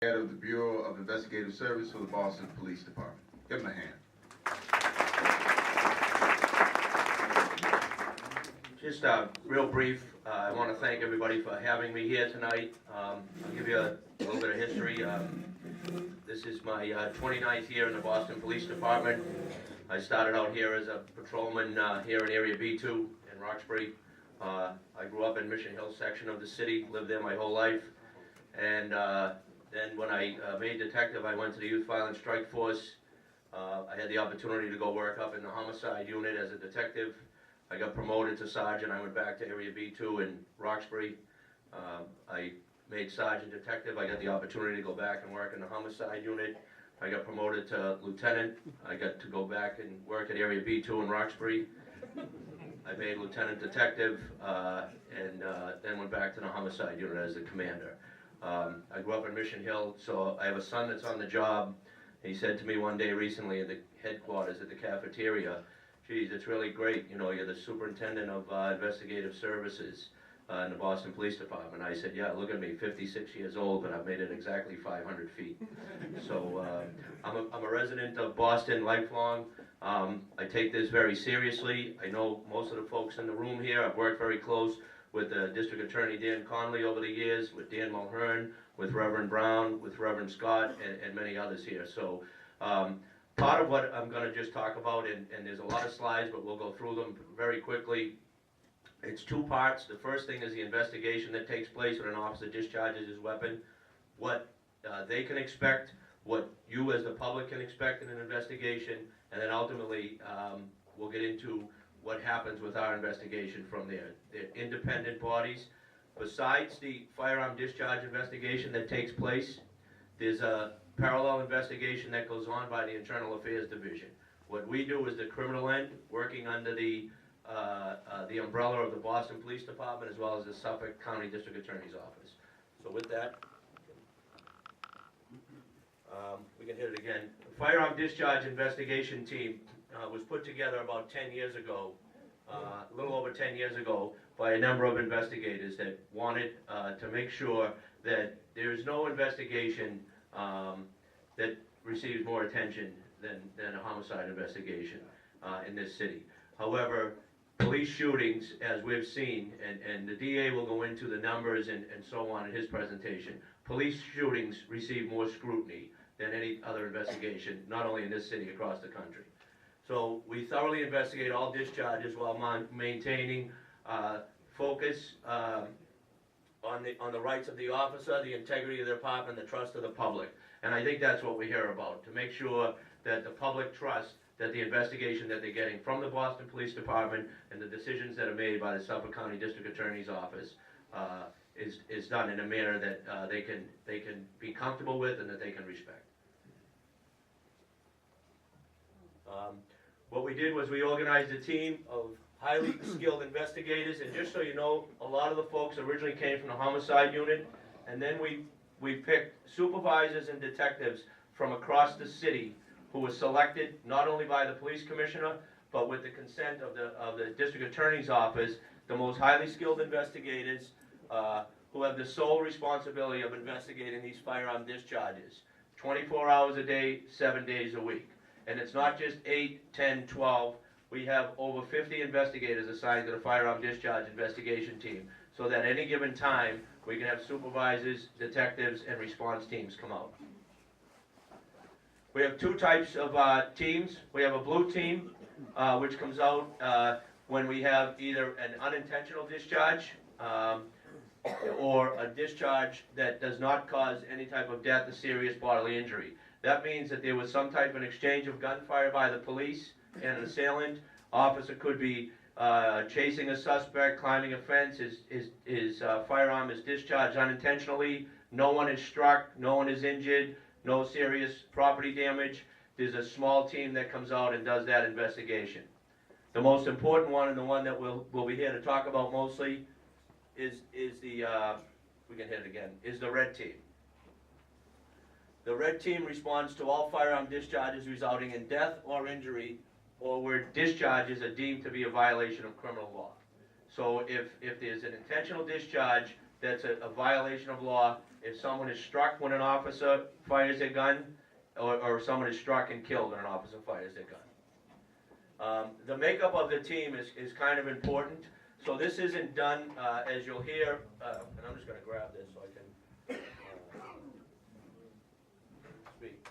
Head of the Bureau of Investigative Service for the Boston Police Department. Give him a hand. Just real brief, I want to thank everybody for having me here tonight. I'll give you a little bit of history. This is my 29th year in the Boston Police Department. I started out here as a patrolman here in Area B2 in Roxbury. I grew up in Mission Hill section of the city, lived there my whole life. And then when I made detective, I went to the Youth Violence Strike Force. I had the opportunity to go work up in the homicide unit as a detective. I got promoted to sergeant. I went back to Area B2 in Roxbury. I made sergeant detective. I got the opportunity to go back and work in the homicide unit. I got promoted to lieutenant. I got to go back and work at Area B2 in Roxbury. I made lieutenant detective and then went back to the homicide unit as the commander. I grew up in Mission Hill, so I have a son that's on the job. He said to me one day recently at the headquarters at the cafeteria, geez, it's really great, you know, you're the superintendent of investigative services in the Boston Police Department. I said, yeah, look at me, 56 years old, but I've made it exactly 500 feet. So I'm a resident of Boston lifelong. I take this very seriously. I know most of the folks in the room here. I've worked very close with District Attorney Dan Conley over the years, with Dan Mulhern, with Reverend Brown, with Reverend Scott, and many others here. So part of what I'm going to just talk about, and there's a lot of slides, but we'll go through them very quickly. It's two parts. The first thing is the investigation that takes place when an officer discharges his weapon, what they can expect, what you as the public can expect in an investigation, and then ultimately we'll get into what happens with our investigation from there. They're independent bodies. Besides the firearm discharge investigation that takes place, there's a parallel investigation that goes on by the Internal Affairs Division. What we do is the criminal end, working under the umbrella of the Boston Police Department as well as the Suffolk County District Attorney's Office. So with that, we can hit it again. The firearm discharge investigation team was put together about 10 years ago, a little over 10 years ago, by a number of investigators that wanted to make sure that there is no investigation that receives more attention than a homicide investigation in this city. However, police shootings, as we've seen, and the DA will go into the numbers and so on in his presentation, police shootings receive more scrutiny than any other investigation, not only in this city, across the country. So we thoroughly investigate all discharges while maintaining focus on the rights of the officer, the integrity of the department, and the trust of the public. And I think that's what we're here about, to make sure that the public trusts that the investigation that they're getting from the Boston Police Department and the decisions that are made by the Suffolk County District Attorney's Office is done in a manner that they can be comfortable with and that they can respect. What we did was we organized a team of highly skilled investigators, and just so you know, a lot of the folks originally came from the homicide unit, and then we picked supervisors and detectives from across the city who were selected not only by the police commissioner, but with the consent of the district attorney's office, the most highly skilled investigators who have the sole responsibility of investigating these firearm discharges, 24 hours a day, 7 days a week. And it's not just 8, 10, 12. We have over 50 investigators assigned to the firearm discharge investigation team, so that at any given time, we can have supervisors, detectives, and response teams come out. We have two types of teams. We have a blue team, which comes out when we have either an unintentional discharge or a discharge that does not cause any type of death or serious bodily injury. That means that there was some type of an exchange of gunfire by the police and an assailant. Officer could be chasing a suspect, climbing a fence, his firearm is discharged unintentionally, no one is struck, no one is injured, no serious property damage. There's a small team that comes out and does that investigation. The most important one, and the one that we'll be here to talk about mostly, is the, we can hit it again, is the red team. The red team responds to all firearm discharges resulting in death or injury, or where discharges are deemed to be a violation of criminal law. So if there's an intentional discharge that's a violation of law, if someone is struck when an officer fires their gun, or someone is struck and killed when an officer fires their gun. The makeup of the team is kind of important. So this isn't done, as you'll hear, and I'm just going to grab this so I can speak.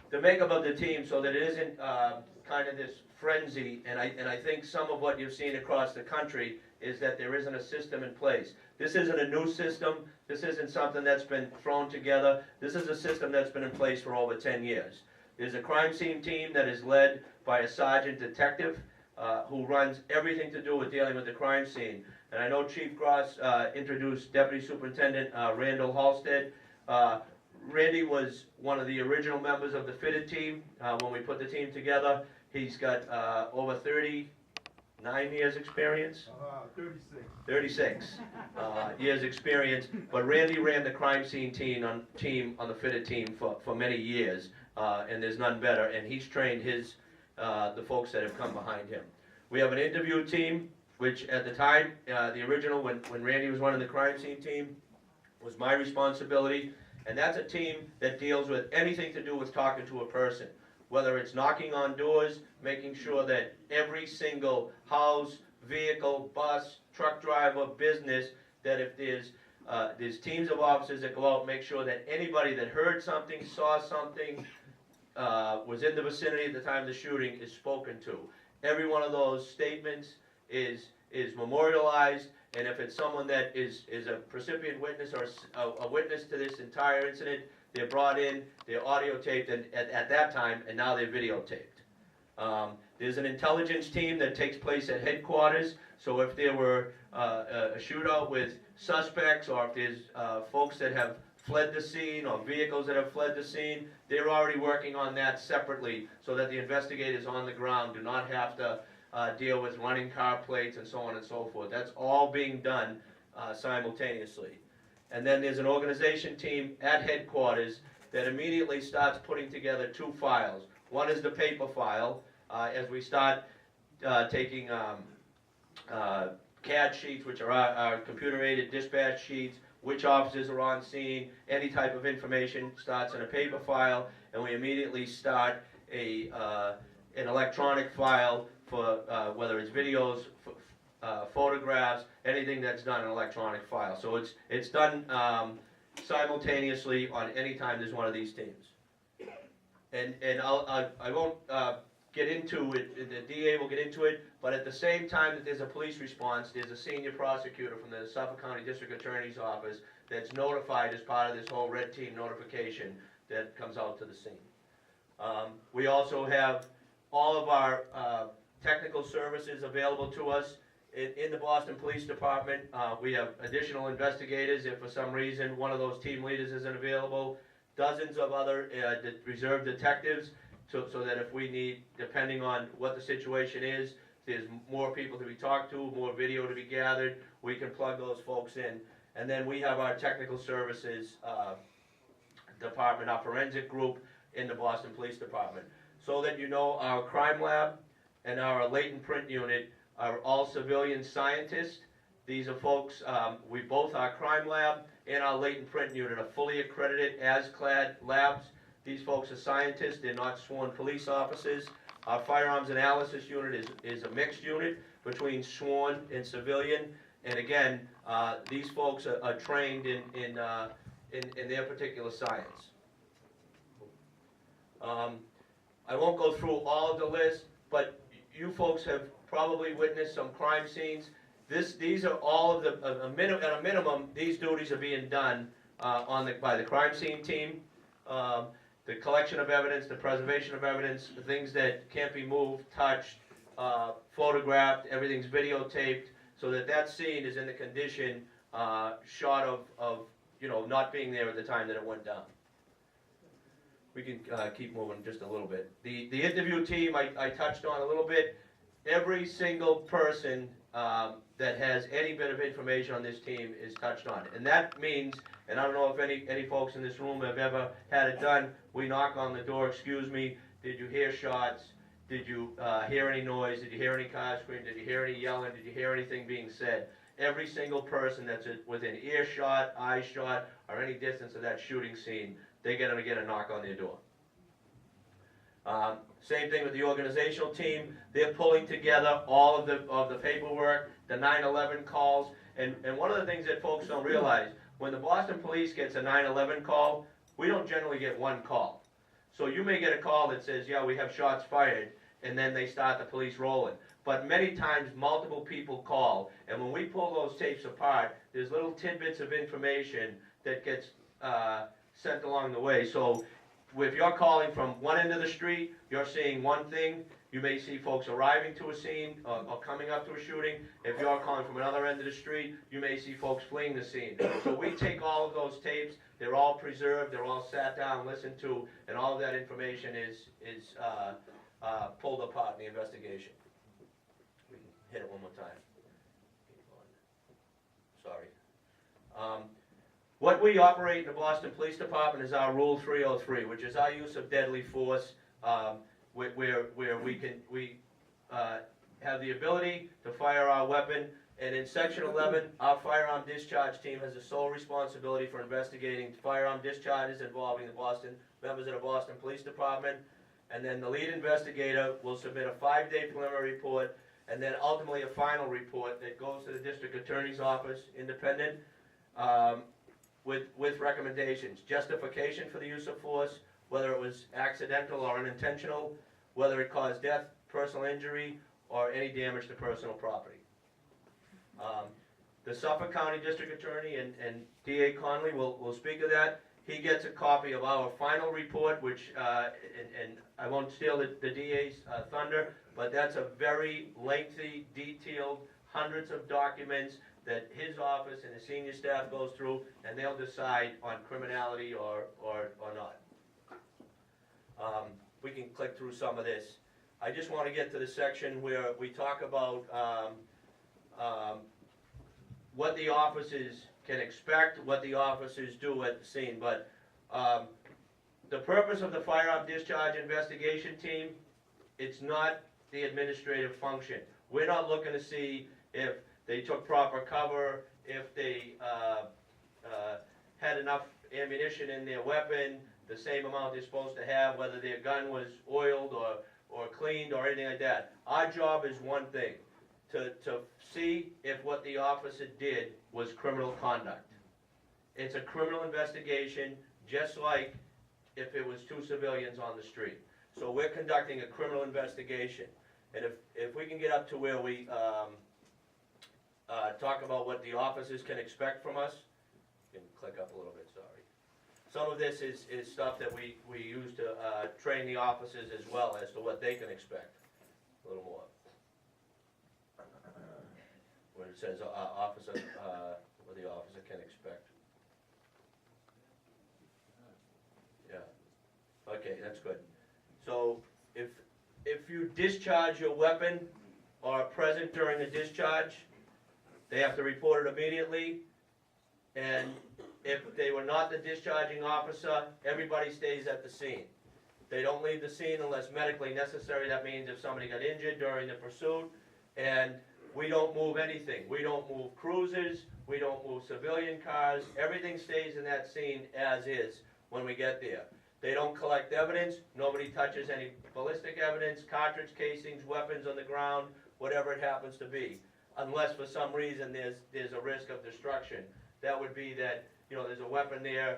The makeup of the team, so that it isn't kind of this frenzy, and I think some of what you've seen across the country is that there isn't a system in place. This isn't a new system. This isn't something that's been thrown together. This is a system that's been in place for over 10 years. There's a crime scene team that is led by a sergeant detective who runs everything to do with dealing with the crime scene. And I know Chief Gross introduced Deputy Superintendent Randall Halstead. Randy was one of the original members of the fitted team when we put the team together. He's got over 39 years experience. 36 years experience. But Randy ran the crime scene team on the fitted team for many years, and there's none better. And he's trained the folks that have come behind him. We have an interview team, which at the time, the original, when Randy was running the crime scene team, was my responsibility. And that's a team that deals with anything to do with talking to a person, whether it's knocking on doors, making sure that every single house, vehicle, bus, truck driver, business, that if there's teams of officers that go out and make sure that anybody that heard something, saw something, was in the vicinity at the time of the shooting is spoken to. Every one of those statements is memorialized, and if it's someone that is a precipient witness or a witness to this entire incident, they're brought in, they're audio taped at that time, and now they're videotaped. There's an intelligence team that takes place at headquarters, so if there were a shootout with suspects, or if there's folks that have fled the scene, or vehicles that have fled the scene, they're already working on that separately, so that the investigators on the ground do not have to deal with running car plates and so on and so forth. That's all being done simultaneously. And then there's an organization team at headquarters that immediately starts putting together two files. One is the paper file, as we start taking CAD sheets, which are our computer-aided dispatch sheets, which officers are on scene, any type of information starts in a paper file, and we immediately start an electronic file for whether it's videos, photographs, anything that's done in an electronic file. So it's done simultaneously on any time there's one of these teams. And I won't get into it, the DA will get into it, but at the same time that there's a police response, there's a senior prosecutor from the Suffolk County District Attorney's Office that's notified as part of this whole red team notification that comes out to the scene. We also have all of our technical services available to us in the Boston Police Department. We have additional investigators if for some reason one of those team leaders isn't available, dozens of other reserve detectives, so that if we need, depending on what the situation is, there's more people to be talked to, more video to be gathered, we can plug those folks in. And then we have our technical services department, our forensic group in the Boston Police Department. So that you know, our crime lab and our latent print unit are all civilian scientists. These are folks, we both, our crime lab and our latent print unit, are fully accredited ASCLD labs. These folks are scientists, they're not sworn police officers. Our firearms analysis unit is a mixed unit between sworn and civilian. And again, these folks are trained in their particular science. I won't go through all of the list, but you folks have probably witnessed some crime scenes. These are all of the, at a minimum, these duties are being done by the crime scene team. The collection of evidence, the preservation of evidence, the things that can't be moved, touched, photographed, everything's videotaped, so that scene is in the condition short of not being there at the time that it went down. We can keep moving just a little bit. The interview team I touched on a little bit. Every single person that has any bit of information on this team is touched on. And that means, and I don't know if any folks in this room have ever had it done, we knock on the door, excuse me, did you hear shots? Did you hear any noise? Did you hear any car scream? Did you hear any yelling? Did you hear anything being said? every single person that's within earshot, eye shot, or any distance of that shooting scene, they're going to get a knock on their door. Same thing with the organizational team. They're pulling together all of the paperwork, the 9/11 calls, and one of the things that folks don't realize, when the Boston Police gets a 9/11 call, we don't generally get one call. So you may get a call that says, yeah, we have shots fired, and then they start the police rolling. But many times multiple people call, and when we pull those tapes apart, there's little tidbits of information that gets sent along the way. So if you're calling from one end of the street, you're seeing one thing. You may see folks arriving to a scene or coming up to a shooting. If you're calling from another end of the street, you may see folks fleeing the scene. So we take all of those tapes. They're all preserved. They're all sat down, listened to, and all of that information is pulled apart in the investigation. We can hit it one more time. Sorry. What we operate in the Boston Police Department is our Rule 303, which is our use of deadly force, where we have the ability to fire our weapon. And in Section 11, our firearm discharge team has the sole responsibility for investigating firearm discharges involving members of the Boston Police Department. And then the lead investigator will submit a 5-day preliminary report, and then ultimately a final report that goes to the District Attorney's Office, independent, with recommendations, justification for the use of force, whether it was accidental or unintentional, whether it caused death, personal injury, or any damage to personal property. The Suffolk County District Attorney and DA Conley will speak of that. He gets a copy of our final report, which, and I won't steal the DA's thunder, but that's a very lengthy, detailed, hundreds of documents that his office and his senior staff goes through, and they'll decide on criminality or not. We can click through some of this. I just want to get to the section where we talk about what the officers can expect, what the officers do at the scene. But the purpose of the firearm discharge investigation team, it's not the administrative function. We're not looking to see if they took proper cover, if they had enough ammunition in their weapon, the same amount they're supposed to have, whether their gun was oiled or cleaned or anything like that. Our job is one thing, to see if what the officer did was criminal conduct. It's a criminal investigation, just like if it was two civilians on the street. So we're conducting a criminal investigation. And if we can get up to where we talk about what the officers can expect from us, you can click up a little bit, sorry. Some of this is stuff that we use to train the officers as well as to what they can expect. A little more. Where it says officer, what the officer can expect. Yeah. Okay, that's good. So if you discharge your weapon or are present during the discharge, they have to report it immediately. And if they were not the discharging officer, everybody stays at the scene. They don't leave the scene unless medically necessary. That means if somebody got injured during the pursuit. And we don't move anything. We don't move cruisers. We don't move civilian cars. Everything stays in that scene as is when we get there. They don't collect evidence. Nobody touches any ballistic evidence, cartridge casings, weapons on the ground, whatever it happens to be. Unless for some reason there's a risk of destruction. That would be that, there's a weapon there,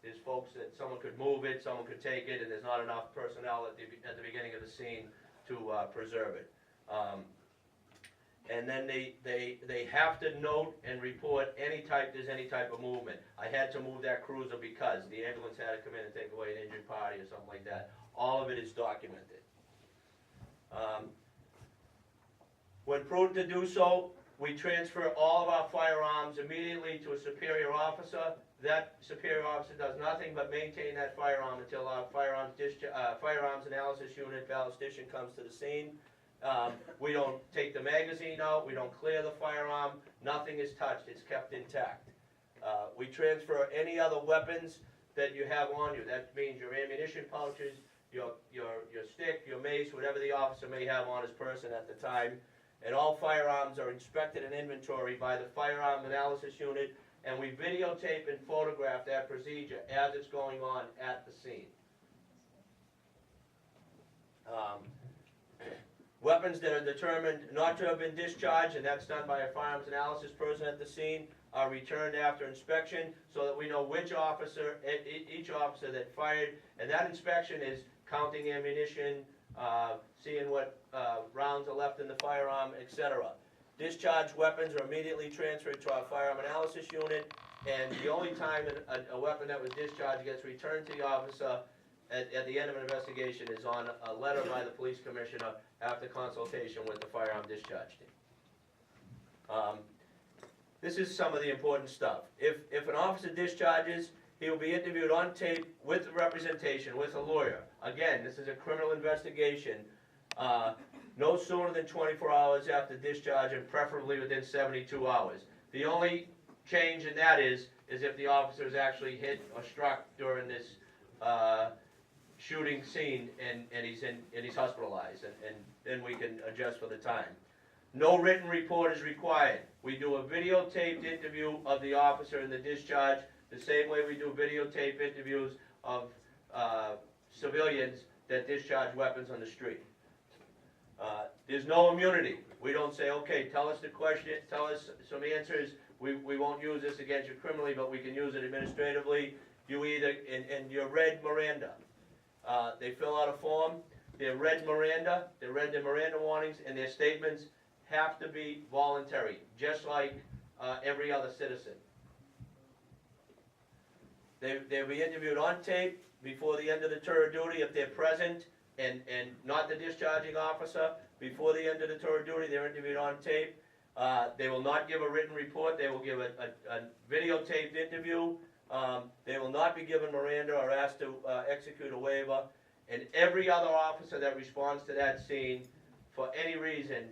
there's folks that someone could move it, someone could take it, and there's not enough personnel at the beginning of the scene to preserve it. And then they have to note and report there's any type of movement. I had to move that cruiser because the ambulance had to come in and take away an injured party or something like that. All of it is documented. When proved to do so, we transfer all of our firearms immediately to a superior officer. That superior officer does nothing but maintain that firearm until our firearms analysis unit ballistician comes to the scene. We don't take the magazine out, we don't clear the firearm, nothing is touched, it's kept intact. We transfer any other weapons that you have on you. That means your ammunition pouches, your stick, your mace, whatever the officer may have on his person at the time. and all firearms are inspected and inventoried by the Firearm Analysis Unit, and we videotape and photograph that procedure as it's going on at the scene. Weapons that are determined not to have been discharged, and that's done by a firearms analysis person at the scene, are returned after inspection so that we know which officer, each officer that fired, and that inspection is counting ammunition, seeing what rounds are left in the firearm, etc. Discharged weapons are immediately transferred to our firearm analysis unit, and the only time a weapon that was discharged gets returned to the officer at the end of an investigation is on a letter by the police commissioner after consultation with the firearm discharge team. This is some of the important stuff. If an officer discharges, he will be interviewed on tape with representation, with a lawyer. Again, this is a criminal investigation. No sooner than 24 hours after discharge, and preferably within 72 hours. The only change in that is if the officer is actually hit or struck during this shooting scene and he's hospitalized, and then we can adjust for the time. No written report is required. We do a videotaped interview of the officer in the discharge the same way we do videotape interviews of civilians that discharge weapons on the street. There's no immunity. We don't say, okay, tell us the question, tell us some answers. We won't use this against you criminally, but we can use it administratively. You either, and you're read Miranda. They fill out a form, they're read Miranda, they read their Miranda warnings, and their statements have to be voluntary, just like every other citizen. They'll be interviewed on tape before the end of the tour of duty if they're present, and not the discharging officer. Before the end of the tour of duty, they're interviewed on tape. They will not give a written report. They will give a videotaped interview. They will not be given Miranda or asked to execute a waiver. And every other officer that responds to that scene, for any reason,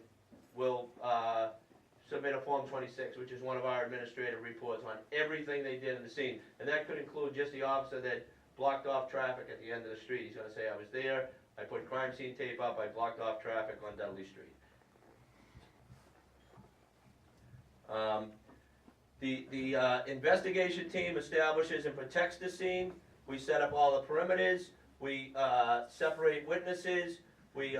will submit a Form 26, which is one of our administrative reports on everything they did in the scene. And that could include just the officer that blocked off traffic at the end of the street. He's going to say, I was there, I put crime scene tape up, I blocked off traffic on Dudley Street. The investigation team establishes and protects the scene. We set up all the perimeters. We separate witnesses. We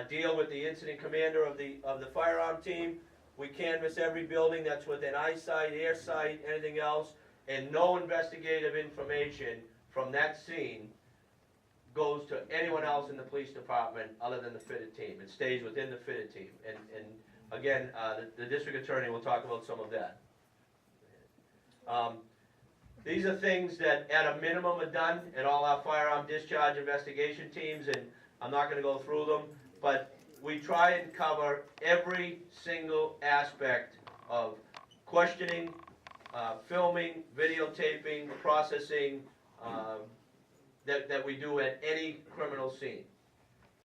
deal with the incident commander of the firearm team. We canvass every building that's within eyesight, air sight, anything else, and no investigative information from that scene goes to anyone else in the police department other than the fitted team. It stays within the fitted team. And again, the district attorney will talk about some of that. These are things that at a minimum are done at all our firearm discharge investigation teams, and I'm not going to go through them, but we try and cover every single aspect of questioning, filming, videotaping, processing that we do at any criminal scene.